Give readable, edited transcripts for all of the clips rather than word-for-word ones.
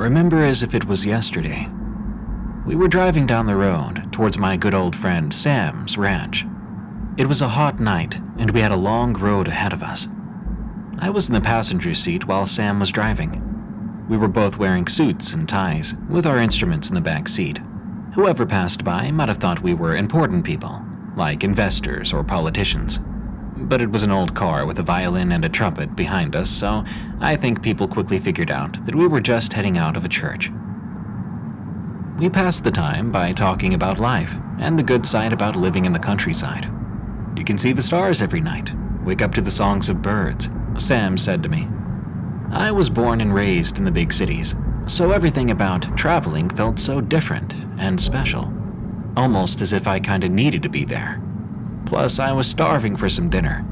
remember as if it was yesterday. We were driving down the road towards my good old friend Sam's ranch. It was a hot night, and we had a long road ahead of us. I was in the passenger seat while Sam was driving. We were both wearing suits and ties, with our instruments in the back seat. Whoever passed by might have thought we were important people, like investors or politicians. But it was an old car with a violin and a trumpet behind us, so I think people quickly figured out that we were just heading out of a church. We passed the time by talking about life and the good side about living in the countryside. You can see the stars every night, wake up to the songs of birds, Sam said to me. I was born and raised in the big cities, so everything about traveling felt so different and special, almost as if I kinda needed to be there. Plus, I was starving for some dinner.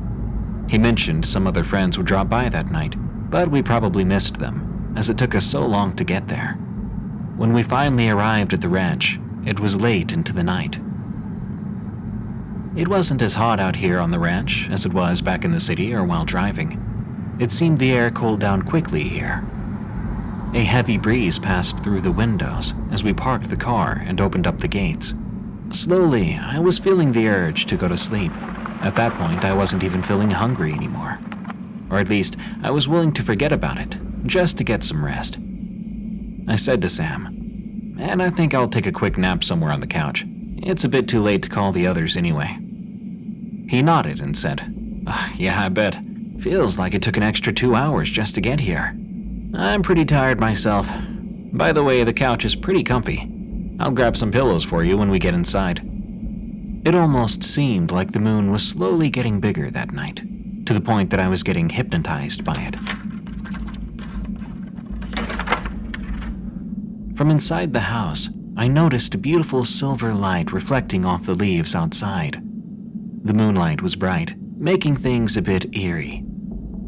He mentioned some other friends would drop by that night, but we probably missed them, as it took us so long to get there. When we finally arrived at the ranch, it was late into the night. It wasn't as hot out here on the ranch as it was back in the city or while driving. It seemed the air cooled down quickly here. A heavy breeze passed through the windows as we parked the car and opened up the gates. Slowly, I was feeling the urge to go to sleep. At that point, I wasn't even feeling hungry anymore. Or at least, I was willing to forget about it, just to get some rest. I said to Sam, "Man, I think I'll take a quick nap somewhere on the couch. It's a bit too late to call the others anyway." He nodded and said, "Yeah, I bet. Feels like it took an extra 2 hours just to get here. I'm pretty tired myself. By the way, the couch is pretty comfy. I'll grab some pillows for you when we get inside." It almost seemed like the moon was slowly getting bigger that night, to the point that I was getting hypnotized by it. From inside the house, I noticed a beautiful silver light reflecting off the leaves outside. The moonlight was bright, making things a bit eerie.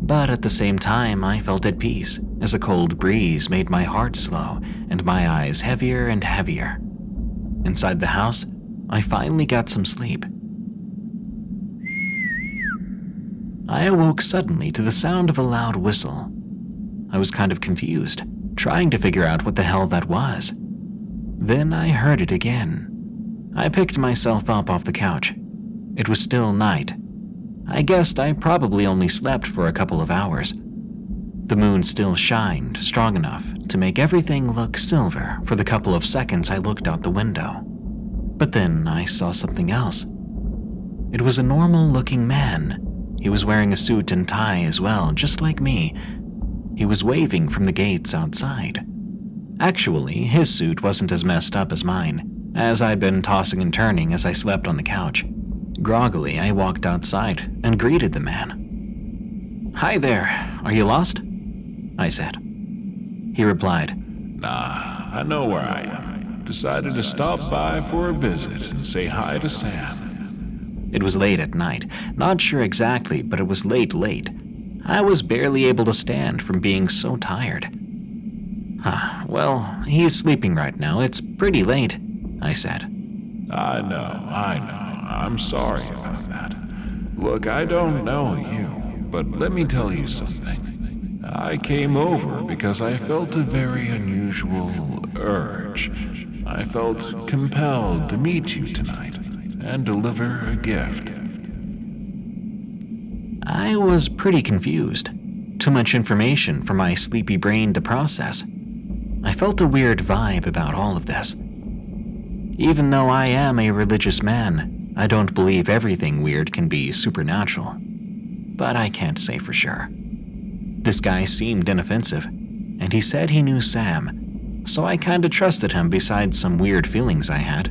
But at the same time, I felt at peace, as a cold breeze made my heart slow and my eyes heavier and heavier. Inside the house, I finally got some sleep. I awoke suddenly to the sound of a loud whistle. I was kind of confused, trying to figure out what the hell that was. Then I heard it again. I picked myself up off the couch. It was still night. I guessed I probably only slept for a couple of hours. The moon still shined strong enough to make everything look silver for the couple of seconds I looked out the window. But then I saw something else. It was a normal-looking man. He was wearing a suit and tie as well, just like me. He was waving from the gates outside. Actually, his suit wasn't as messed up as mine, as I'd been tossing and turning as I slept on the couch. Groggily, I walked outside and greeted the man. "Hi there, are you lost?" I said. He replied, "Nah, I know where I am. Decided to stop by for a visit and say hi to Sam." It was late at night. Not sure exactly, but it was late. I was barely able to stand from being so tired. Well, he's sleeping right now. It's pretty late," I said. I know. I'm sorry about that. Look, I don't know you, but let me tell you something. I came over because I felt a very unusual urge. I felt compelled to meet you tonight and deliver a gift. I was pretty confused. Too much information for my sleepy brain to process. I felt a weird vibe about all of this. Even though I am a religious man, I don't believe everything weird can be supernatural. But I can't say for sure. This guy seemed inoffensive, and he said he knew Sam, so I kinda trusted him besides some weird feelings I had.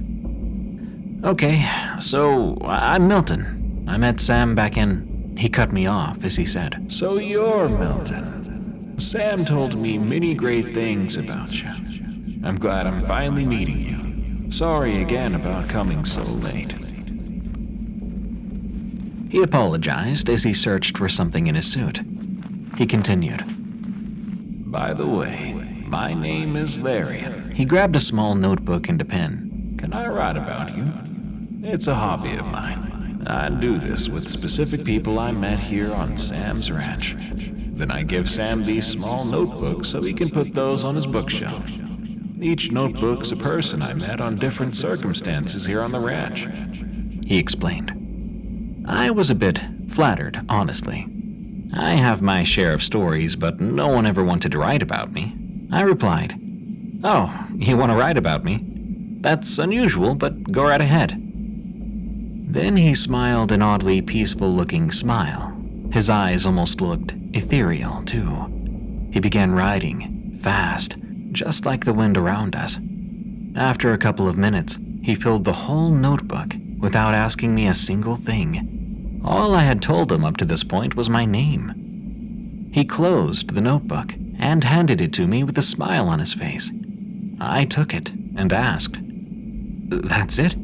"Okay, so I'm Milton. I met Sam back in..." He cut me off as he said, "So you're Milton. Sam told me many great things about you. I'm glad I'm finally meeting you. Sorry again about coming so late." He apologized as he searched for something in his suit. He continued, "By the way, my name is Larry." He grabbed a small notebook and a pen. "Can I write about you? It's a hobby of mine. I do this with specific people I met here on Sam's ranch. Then I give Sam these small notebooks so he can put those on his bookshelf. Each notebook's a person I met on different circumstances here on the ranch," he explained. I was a bit flattered, honestly. I have my share of stories, but no one ever wanted to write about me. I replied, "Oh, you want to write about me? That's unusual, but go right ahead." Then he smiled an oddly peaceful-looking smile. His eyes almost looked ethereal, too. He began writing, fast, just like the wind around us. After a couple of minutes, he filled the whole notebook without asking me a single thing. All I had told him up to this point was my name. He closed the notebook and handed it to me with a smile on his face. I took it and asked, "That's it?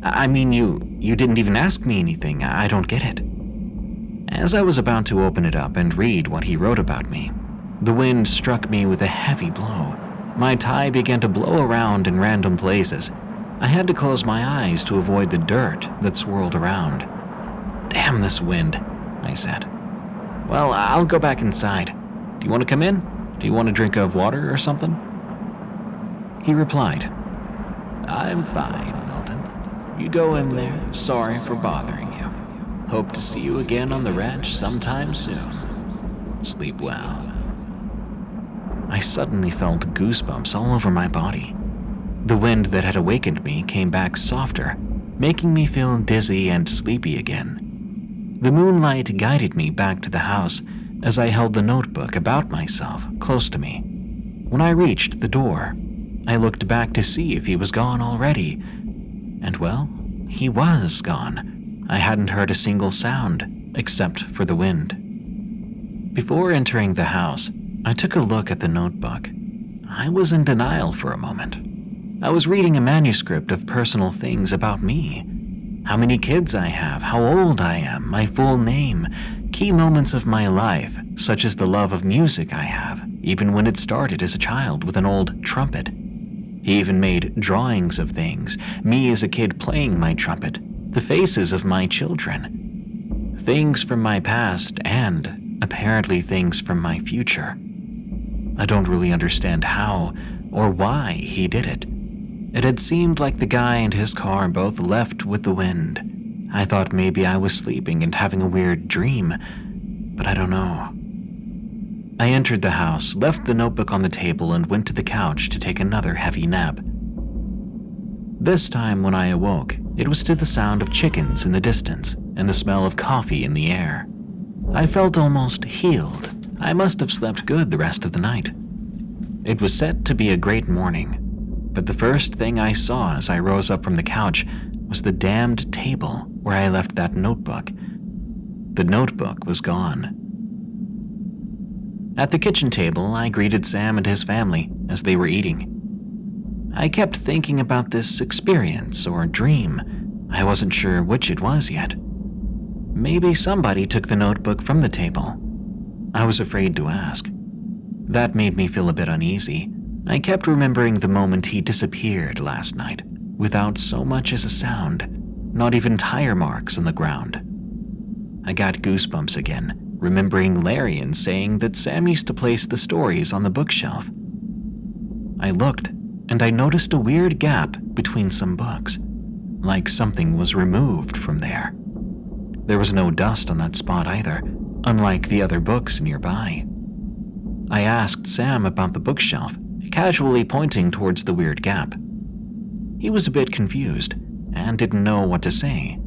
I mean, you didn't even ask me anything. I don't get it." As I was about to open it up and read what he wrote about me, the wind struck me with a heavy blow. My tie began to blow around in random places. I had to close my eyes to avoid the dirt that swirled around. "Damn this wind," I said. "Well, I'll go back inside. Do you want to come in? Do you want a drink of water or something?" He replied, "I'm fine, Milton. You go in there. Sorry for bothering you. Hope to see you again on the ranch sometime soon. Sleep well." I suddenly felt goosebumps all over my body. The wind that had awakened me came back softer, making me feel dizzy and sleepy again. The moonlight guided me back to the house as I held the notebook about myself close to me. When I reached the door, I looked back to see if he was gone already. And well, he was gone. I hadn't heard a single sound except for the wind. Before entering the house, I took a look at the notebook. I was in denial for a moment. I was reading a manuscript of personal things about me. How many kids I have, how old I am, my full name, key moments of my life, such as the love of music I have, even when it started as a child with an old trumpet. He even made drawings of things, me as a kid playing my trumpet, the faces of my children. Things from my past and, apparently, things from my future. I don't really understand how or why he did it. It had seemed like the guy and his car both left with the wind. I thought maybe I was sleeping and having a weird dream, but I don't know. I entered the house, left the notebook on the table, and went to the couch to take another heavy nap. This time when I awoke, it was to the sound of chickens in the distance and the smell of coffee in the air. I felt almost healed. I must have slept good the rest of the night. It was set to be a great morning, but the first thing I saw as I rose up from the couch was the damned table where I left that notebook. The notebook was gone. At the kitchen table, I greeted Sam and his family as they were eating. I kept thinking about this experience or dream. I wasn't sure which it was yet. Maybe somebody took the notebook from the table. I was afraid to ask. That made me feel a bit uneasy. I kept remembering the moment he disappeared last night, without so much as a sound, not even tire marks on the ground. I got goosebumps again, remembering Larian saying that Sam used to place the stories on the bookshelf. I looked, and I noticed a weird gap between some books, like something was removed from there. There was no dust on that spot either, unlike the other books nearby. I asked Sam about the bookshelf, casually pointing towards the weird gap. He was a bit confused and didn't know what to say.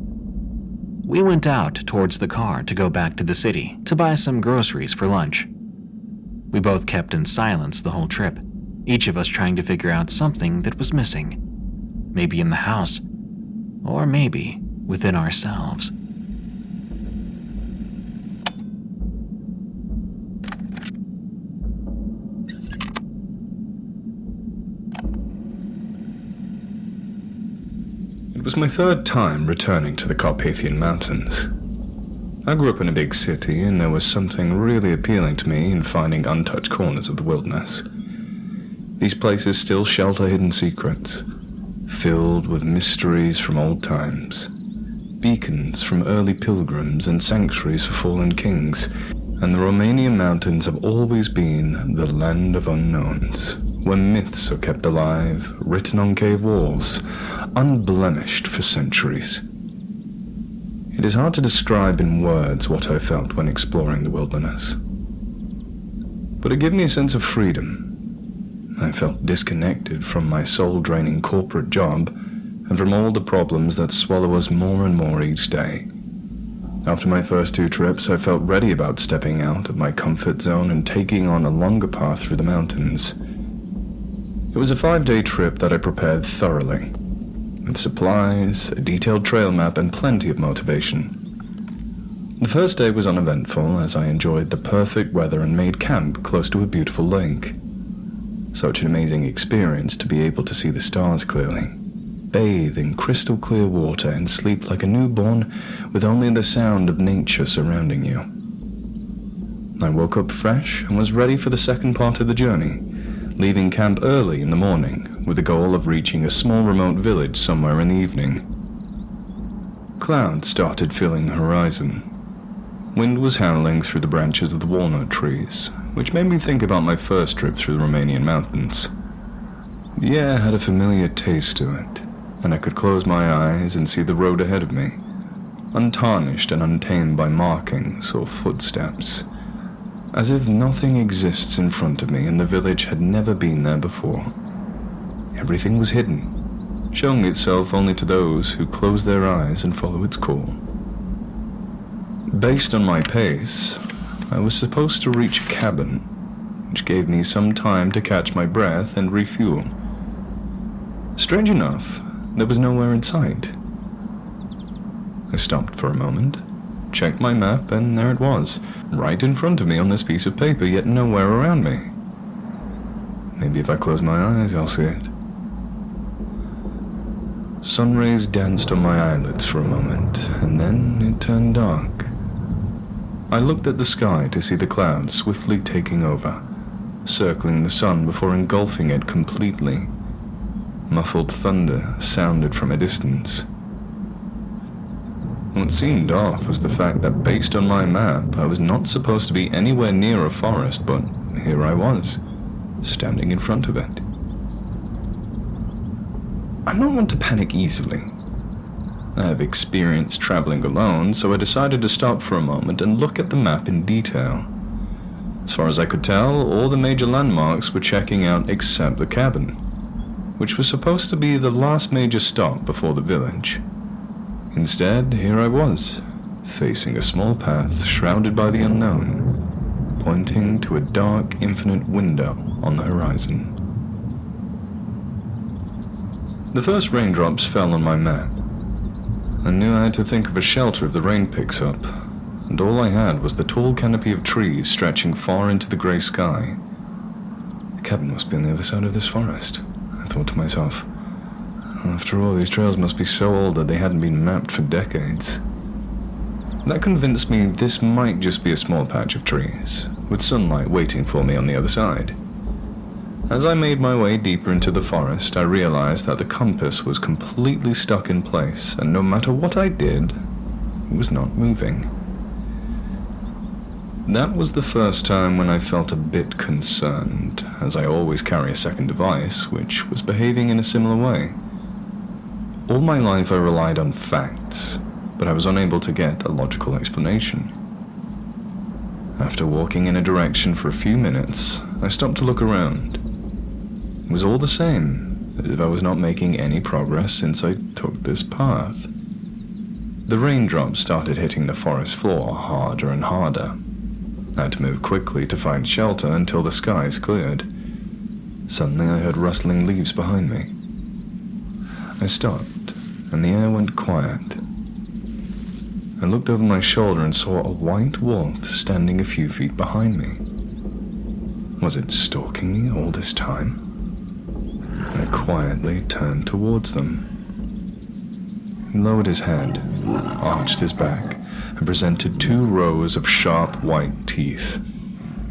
We went out towards the car to go back to the city to buy some groceries for lunch. We both kept in silence the whole trip, each of us trying to figure out something that was missing. Maybe in the house, or maybe within ourselves. It was my third time returning to the Carpathian Mountains. I grew up in a big city, and there was something really appealing to me in finding untouched corners of the wilderness. These places still shelter hidden secrets, filled with mysteries from old times, beacons from early pilgrims and sanctuaries for fallen kings. And the Romanian mountains have always been the land of unknowns, where myths are kept alive, written on cave walls, unblemished for centuries. It is hard to describe in words what I felt when exploring the wilderness. But it gave me a sense of freedom. I felt disconnected from my soul-draining corporate job and from all the problems that swallow us more and more each day. After my first 2 trips, I felt ready about stepping out of my comfort zone and taking on a longer path through the mountains. It was a 5-day trip that I prepared thoroughly, with supplies, a detailed trail map, and plenty of motivation. The first day was uneventful as I enjoyed the perfect weather and made camp close to a beautiful lake. Such an amazing experience to be able to see the stars clearly, bathe in crystal clear water, and sleep like a newborn with only the sound of nature surrounding you. I woke up fresh and was ready for the second part of the journey, leaving camp early in the morning with the goal of reaching a small remote village somewhere in the evening. Clouds started filling the horizon. Wind was howling through the branches of the walnut trees, which made me think about my first trip through the Romanian mountains. The air had a familiar taste to it, and I could close my eyes and see the road ahead of me, untarnished and untamed by markings or footsteps, as if nothing exists in front of me and the village had never been there before. Everything was hidden, showing itself only to those who close their eyes and follow its call. Based on my pace, I was supposed to reach a cabin, which gave me some time to catch my breath and refuel. Strange enough, there was nowhere in sight. I stopped for a moment, checked my map, and there it was, right in front of me on this piece of paper, yet nowhere around me. Maybe if I close my eyes, I'll see it. Sun rays danced on my eyelids for a moment, and then it turned dark. I looked at the sky to see the clouds swiftly taking over, circling the sun before engulfing it completely. Muffled thunder sounded from a distance. What seemed off was the fact that based on my map, I was not supposed to be anywhere near a forest, but here I was, standing in front of it. I'm not one to panic easily. I have experience traveling alone, so I decided to stop for a moment and look at the map in detail. As far as I could tell, all the major landmarks were checking out except the cabin, which was supposed to be the last major stop before the village. Instead, here I was, facing a small path shrouded by the unknown, pointing to a dark, infinite window on the horizon. The first raindrops fell on my map. I knew I had to think of a shelter if the rain picks up, and all I had was the tall canopy of trees stretching far into the grey sky. The cabin must be on the other side of this forest, I thought to myself. After all, these trails must be so old that they hadn't been mapped for decades. That convinced me this might just be a small patch of trees, with sunlight waiting for me on the other side. As I made my way deeper into the forest, I realized that the compass was completely stuck in place, and no matter what I did, it was not moving. That was the first time when I felt a bit concerned, as I always carry a second device, which was behaving in a similar way. All my life I relied on facts, but I was unable to get a logical explanation. After walking in a direction for a few minutes, I stopped to look around. It was all the same, as if I was not making any progress since I took this path. The raindrops started hitting the forest floor harder and harder. I had to move quickly to find shelter until the skies cleared. Suddenly I heard rustling leaves behind me. I stopped, and the air went quiet. I looked over my shoulder and saw a white wolf standing a few feet behind me. Was it stalking me all this time? I quietly turned towards them. He lowered his head, arched his back, and presented 2 rows of sharp white teeth.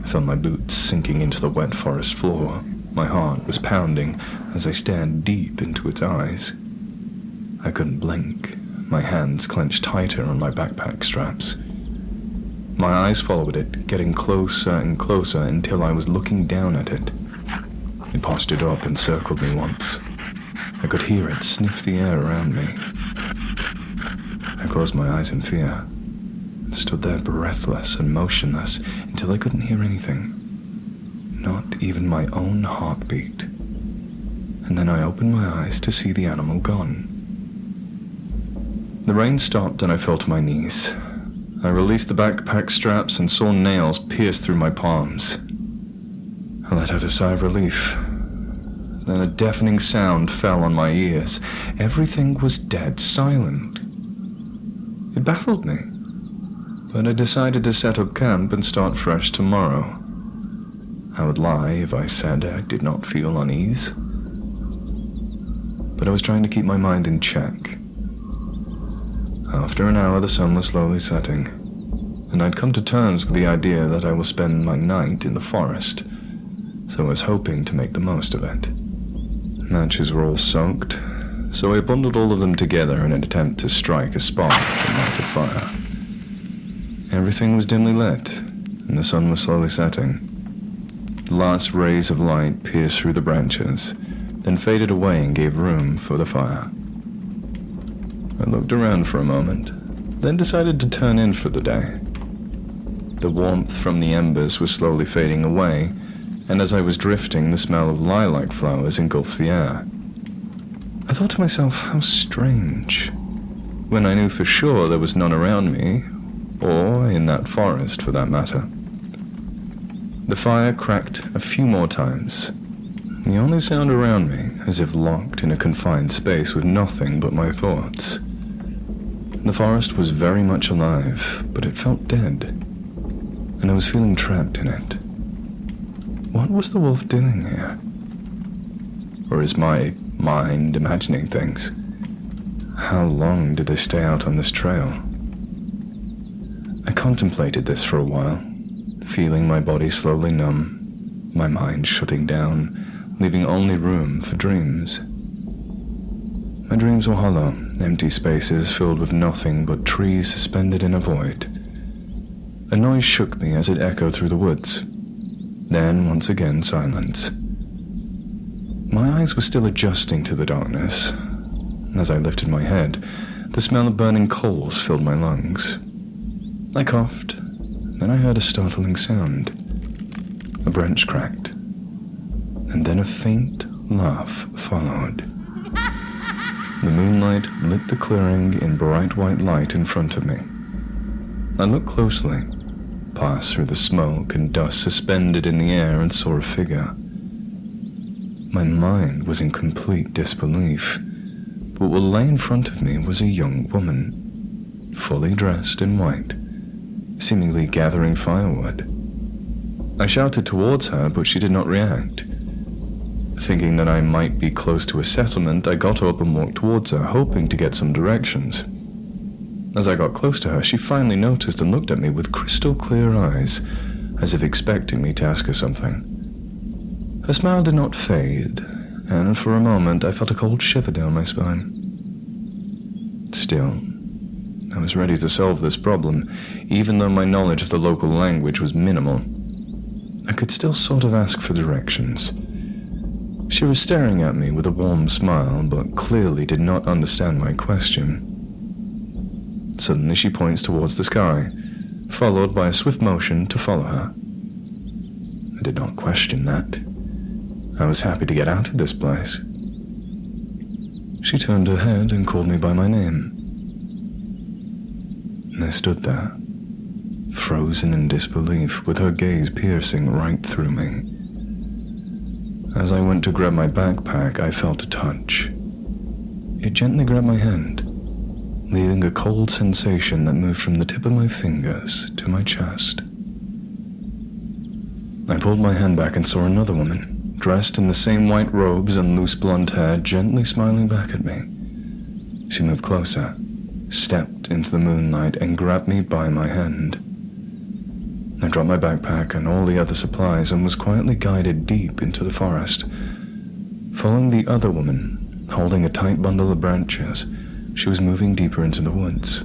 I felt my boots sinking into the wet forest floor. My heart was pounding as I stared deep into its eyes. I couldn't blink, my hands clenched tighter on my backpack straps. My eyes followed it, getting closer and closer until I was looking down at it. It postured up and circled me once. I could hear it sniff the air around me. I closed my eyes in fear, and stood there breathless and motionless until I couldn't hear anything. Not even my own heartbeat. And then I opened my eyes to see the animal gone. The rain stopped and I fell to my knees. I released the backpack straps and saw nails pierce through my palms. I let out a sigh of relief. Then a deafening sound fell on my ears. Everything was dead silent. It baffled me, but I decided to set up camp and start fresh tomorrow. I would lie if I said I did not feel unease. But I was trying to keep my mind in check. After an hour, the sun was slowly setting, and I'd come to terms with the idea that I will spend my night in the forest, so I was hoping to make the most of it. Matches were all soaked, so I bundled all of them together in an attempt to strike a spark and light a fire. Everything was dimly lit, and the sun was slowly setting. The last rays of light pierced through the branches, then faded away and gave room for the fire. I looked around for a moment, then decided to turn in for the day. The warmth from the embers was slowly fading away, and as I was drifting, the smell of lilac flowers engulfed the air. I thought to myself, how strange, when I knew for sure there was none around me, or in that forest for that matter. The fire cracked a few more times, the only sound around me as if locked in a confined space with nothing but my thoughts. The forest was very much alive, but it felt dead, and I was feeling trapped in it. What was the wolf doing here? Or is my mind imagining things? How long did they stay out on this trail? I contemplated this for a while, feeling my body slowly numb, my mind shutting down, leaving only room for dreams. My dreams were hollow, empty spaces filled with nothing but trees suspended in a void. A noise shook me as it echoed through the woods. Then, once again, silence. My eyes were still adjusting to the darkness. As I lifted my head, the smell of burning coals filled my lungs. I coughed, then I heard a startling sound. A branch cracked, and then a faint laugh followed. The moonlight lit the clearing in bright white light in front of me. I looked closely, passed through the smoke and dust suspended in the air, and saw a figure. My mind was in complete disbelief, but what lay in front of me was a young woman, fully dressed in white, seemingly gathering firewood. I shouted towards her, but she did not react. Thinking that I might be close to a settlement, I got up and walked towards her, hoping to get some directions. As I got close to her, she finally noticed and looked at me with crystal clear eyes, as if expecting me to ask her something. Her smile did not fade, and for a moment I felt a cold shiver down my spine. Still, I was ready to solve this problem, even though my knowledge of the local language was minimal. I could still sort of ask for directions. She was staring at me with a warm smile, but clearly did not understand my question. Suddenly she points towards the sky, followed by a swift motion to follow her. I did not question that. I was happy to get out of this place. She turned her head and called me by my name. And I stood there, frozen in disbelief, with her gaze piercing right through me. As I went to grab my backpack, I felt a touch. It gently grabbed my hand, leaving a cold sensation that moved from the tip of my fingers to my chest. I pulled my hand back and saw another woman, dressed in the same white robes and loose blonde hair, gently smiling back at me. She moved closer, stepped into the moonlight, and grabbed me by my hand. I dropped my backpack and all the other supplies and was quietly guided deep into the forest. Following the other woman, holding a tight bundle of branches, she was moving deeper into the woods.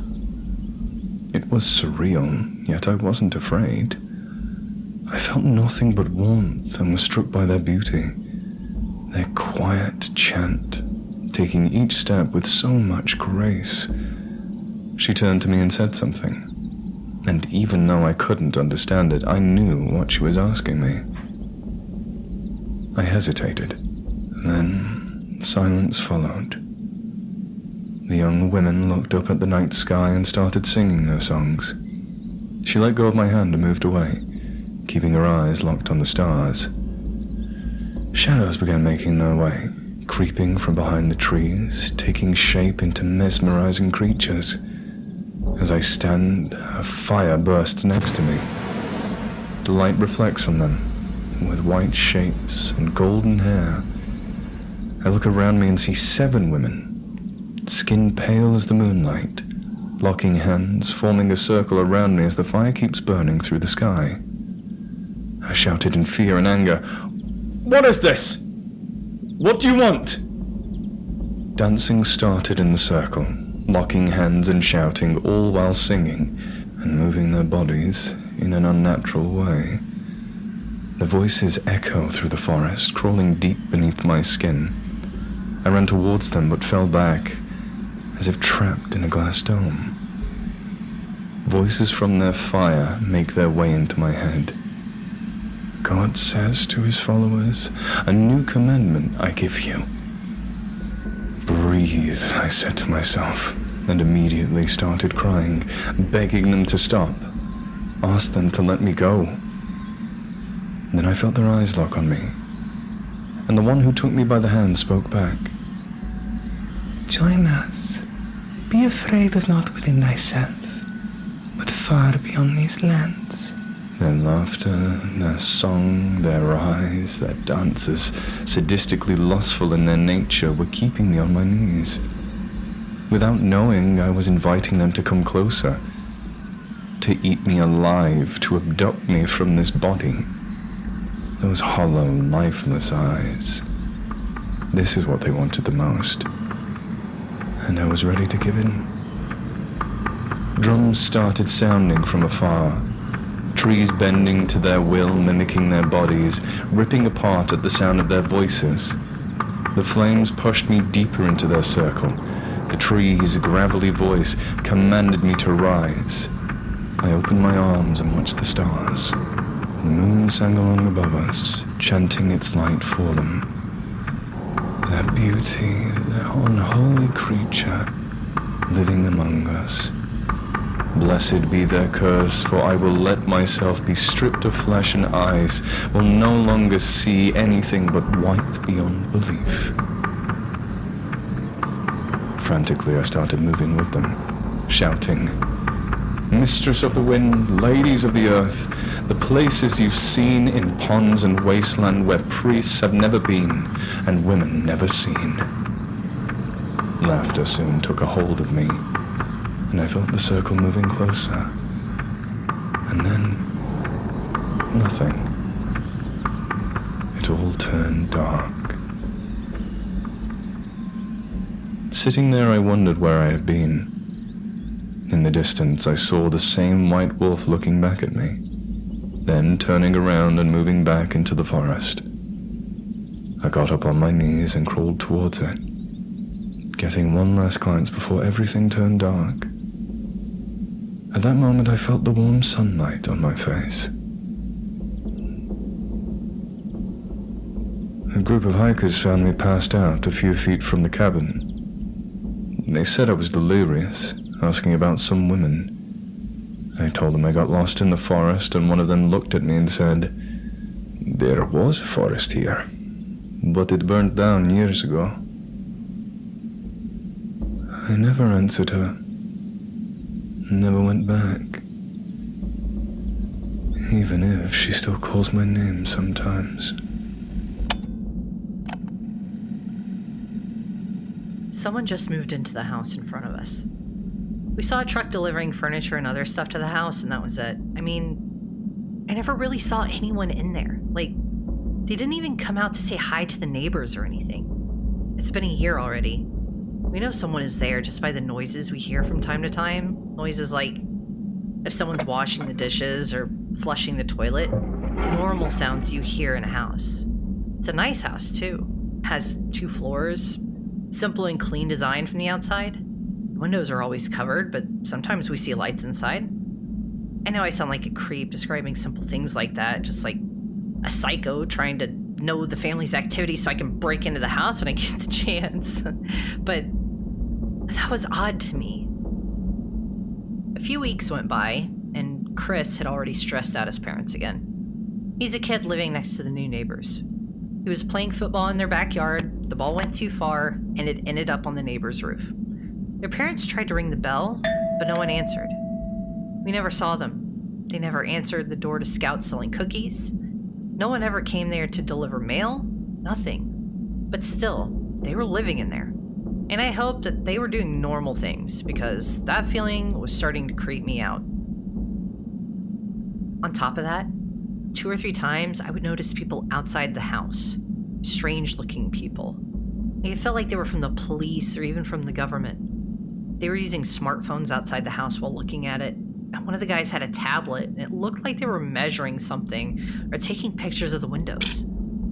It was surreal, yet I wasn't afraid. I felt nothing but warmth and was struck by their beauty, their quiet chant, taking each step with so much grace. She turned to me and said something, and even though I couldn't understand it, I knew what she was asking me. I hesitated, then silence followed. The young women looked up at the night sky and started singing their songs. She let go of my hand and moved away, keeping her eyes locked on the stars. Shadows began making their way, creeping from behind the trees, taking shape into mesmerizing creatures. As I stand, a fire bursts next to me. The light reflects on them, with white shapes and golden hair. I look around me and see 7 women, skin pale as the moonlight, locking hands, forming a circle around me as the fire keeps burning through the sky. I shouted in fear and anger, "What is this? What do you want?" Dancing started in the circle, locking hands and shouting, all while singing and moving their bodies in an unnatural way. The voices echo through the forest, crawling deep beneath my skin. I ran towards them but fell back, as if trapped in a glass dome. Voices from their fire make their way into my head. God says to his followers, "A new commandment I give you." "Breathe," I said to myself, and immediately started crying, begging them to stop, asked them to let me go. Then I felt their eyes lock on me, and the one who took me by the hand spoke back. "Join us. Be afraid of not within thyself, but far beyond these lands." Their laughter, their song, their eyes, their dances, sadistically lustful in their nature, were keeping me on my knees. Without knowing, I was inviting them to come closer, to eat me alive, to abduct me from this body. Those hollow, lifeless eyes. This is what they wanted the most, and I was ready to give in. Drums started sounding from afar, trees bending to their will, mimicking their bodies, ripping apart at the sound of their voices. The flames pushed me deeper into their circle. The tree's gravelly voice commanded me to rise. I opened my arms and watched the stars. The moon sang along above us, chanting its light for them. Their beauty, their unholy creature, living among us. Blessed be their curse, for I will let myself be stripped of flesh and eyes, will no longer see anything but white beyond belief. Frantically, I started moving with them, shouting, "Mistress of the wind, ladies of the earth, the places you've seen in ponds and wasteland where priests have never been and women never seen." Laughter soon took a hold of me, and I felt the circle moving closer. And then, nothing. It all turned dark. Sitting there, I wondered where I had been. In the distance, I saw the same white wolf looking back at me, then turning around and moving back into the forest. I got up on my knees and crawled towards it, getting one last glance before everything turned dark. At that moment, I felt the warm sunlight on my face. A group of hikers found me passed out a few feet from the cabin. They said I was delirious, asking about some women. I told them I got lost in the forest, and one of them looked at me and said, "There was a forest here, but it burnt down years ago." I never answered her, never went back, even if she still calls my name sometimes. Someone just moved into the house in front of us. We saw a truck delivering furniture and other stuff to the house, and that was it. I mean, I never really saw anyone in there. Like, they didn't even come out to say hi to the neighbors or anything. It's been a year already. We know someone is there just by the noises we hear from time to time. Noises like If someone's washing the dishes or flushing the toilet, normal sounds you hear in a house. It's a nice house, too. It has 2 floors, simple and clean design from the outside. The windows are always covered, but sometimes we see lights inside. I know I sound like a creep describing simple things like that, just like a psycho trying to know the family's activity so I can break into the house when I get the chance. But that was odd to me. A few weeks went by, and Chris had already stressed out his parents again. He's a kid living next to the new neighbors. He was playing football in their backyard, the ball went too far, and it ended up on the neighbor's roof. Their parents tried to ring the bell, but no one answered. We never saw them. They never answered the door to Scout selling cookies. No one ever came there to deliver mail. Nothing. But still, they were living in there. And I hoped that they were doing normal things, because that feeling was starting to creep me out. On top of that, 2 or 3 times I would notice people outside the house. Strange-looking people. It felt like they were from the police or even from the government. They were using smartphones outside the house while looking at it. And one of the guys had a tablet, and it looked like they were measuring something or taking pictures of the windows.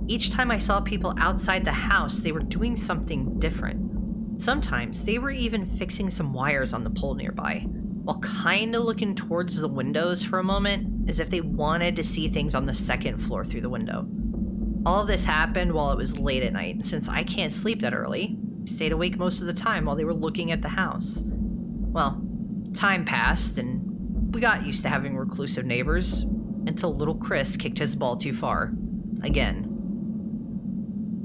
Each time I saw people outside the house, they were doing something different. Sometimes they were even fixing some wires on the pole nearby, while kinda looking towards the windows for a moment, as if they wanted to see things on the 2nd floor through the window. All of this happened while it was late at night, and since I can't sleep that early, I stayed awake most of the time while they were looking at the house. Well, time passed, and we got used to having reclusive neighbors, until little Chris kicked his ball too far. Again.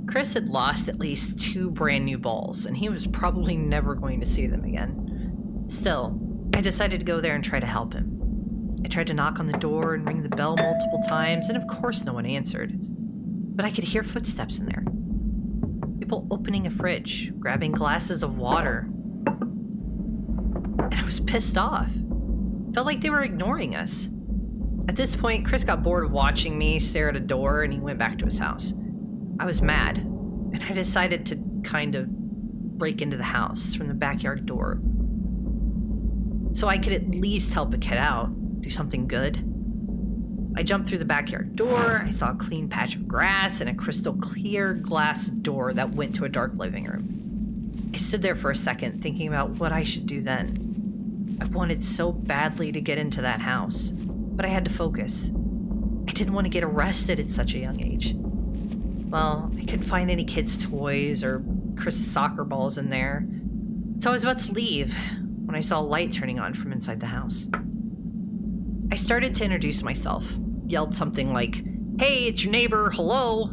Chris had lost at least 2 brand new balls, and he was probably never going to see them again. Still, I decided to go there and try to help him. I tried to knock on the door and ring the bell multiple times, and of course no one answered. But I could hear footsteps in there. People opening a fridge, grabbing glasses of water. And I was pissed off. Felt like they were ignoring us. At this point, Chris got bored of watching me stare at a door, and he went back to his house. I was mad, and I decided to kind of break into the house from the backyard door, so I could at least help a kid out, do something good. I jumped through the backyard door. I saw a clean patch of grass and a crystal clear glass door that went to a dark living room. I stood there for a second thinking about what I should do then. I wanted so badly to get into that house, but I had to focus. I didn't want to get arrested at such a young age. Well, I couldn't find any kids' toys or Chris's soccer balls in there, so I was about to leave when I saw a light turning on from inside the house. I started to introduce myself, yelled something like, "Hey, it's your neighbor, hello!"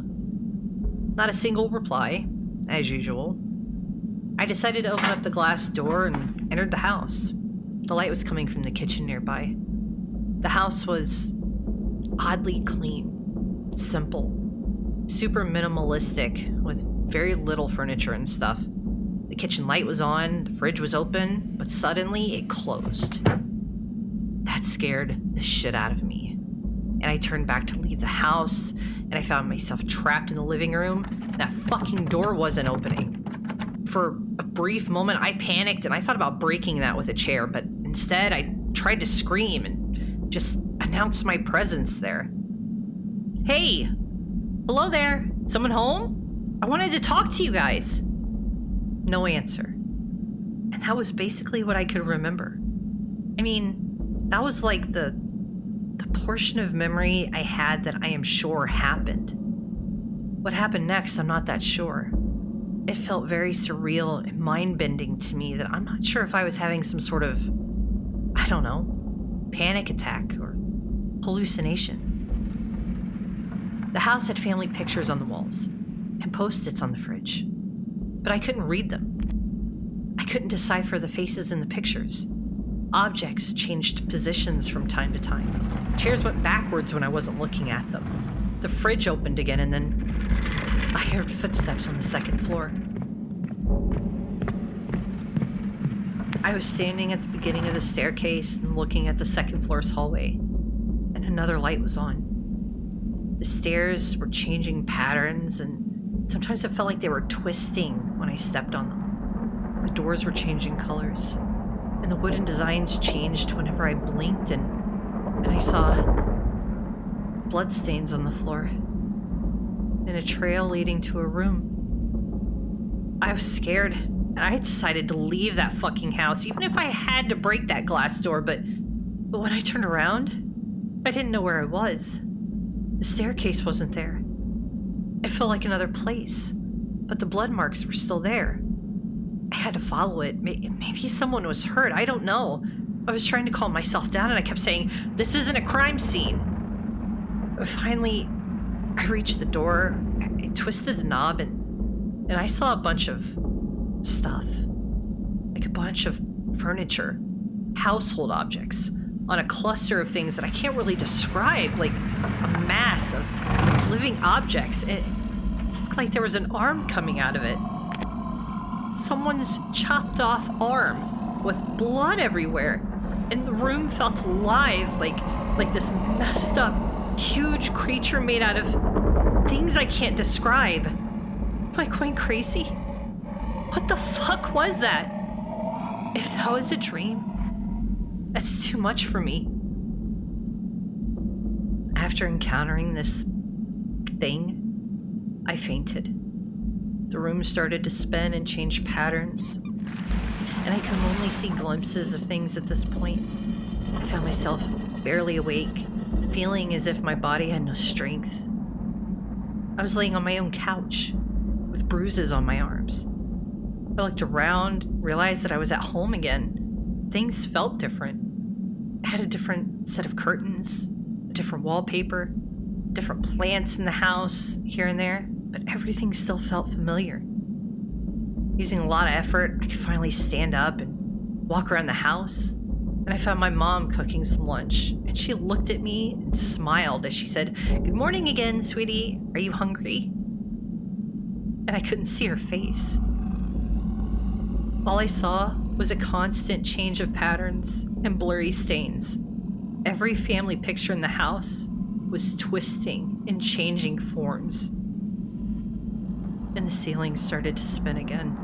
Not a single reply, as usual. I decided to open up the glass door and entered the house. The light was coming from the kitchen nearby. The house was oddly clean, simple, super minimalistic, with very little furniture and stuff. The kitchen light was on, the fridge was open, but suddenly it closed. That scared the shit out of me. And I turned back to leave the house, and I found myself trapped in the living room. That fucking door wasn't opening. For a brief moment, I panicked and I thought about breaking that with a chair, but instead I tried to scream and just announce my presence there. "Hey! Hello there! Someone home? I wanted to talk to you guys!" No answer. And that was basically what I could remember. I mean, that was like the portion of memory I had that I am sure happened. What happened next, I'm not that sure. It felt very surreal and mind-bending to me that I'm not sure if I was having some sort of, I don't know, panic attack or hallucination. The house had family pictures on the walls and post-its on the fridge, but I couldn't read them. I couldn't decipher the faces in the pictures. Objects changed positions from time to time. Chairs went backwards when I wasn't looking at them. The fridge opened again, and then I heard footsteps on the 2nd floor. I was standing at the beginning of the staircase and looking at the 2nd floor's hallway, and another light was on. The stairs were changing patterns, and sometimes it felt like they were twisting when I stepped on them. The doors were changing colors. and the wooden designs changed whenever I blinked, and I saw bloodstains on the floor and a trail leading to a room. I was scared, and I decided to leave that fucking house, even if I had to break that glass door, but when I turned around, I didn't know where I was. The staircase wasn't there. It felt like another place, but the blood marks were still there. I had to follow it. Maybe someone was hurt. I don't know. I was trying to calm myself down, and I kept saying, "This isn't a crime scene." But finally, I reached the door. I twisted the knob, and I saw a bunch of stuff. Like a bunch of furniture, household objects, on a cluster of things that I can't really describe, like a mass of living objects. It looked like there was an arm coming out of it. Someone's chopped off arm with blood everywhere. And the room felt alive, like this messed up, huge creature made out of things I can't describe. Am I going crazy? What the fuck was that? If that was a dream, that's too much for me. After encountering this thing, I fainted. The room started to spin and change patterns, and I could only see glimpses of things at this point. I found myself barely awake, feeling as if my body had no strength. I was laying on my own couch, with bruises on my arms. I looked around, realized that I was at home again. Things felt different. I had a different set of curtains, a different wallpaper, different plants in the house here and there, but everything still felt familiar. Using a lot of effort, I could finally stand up and walk around the house, and I found my mom cooking some lunch, and she looked at me and smiled as she said, "Good morning again, sweetie. Are you hungry?" And I couldn't see her face. All I saw was a constant change of patterns and blurry stains. Every family picture in the house was twisting and changing forms. And the ceiling started to spin again.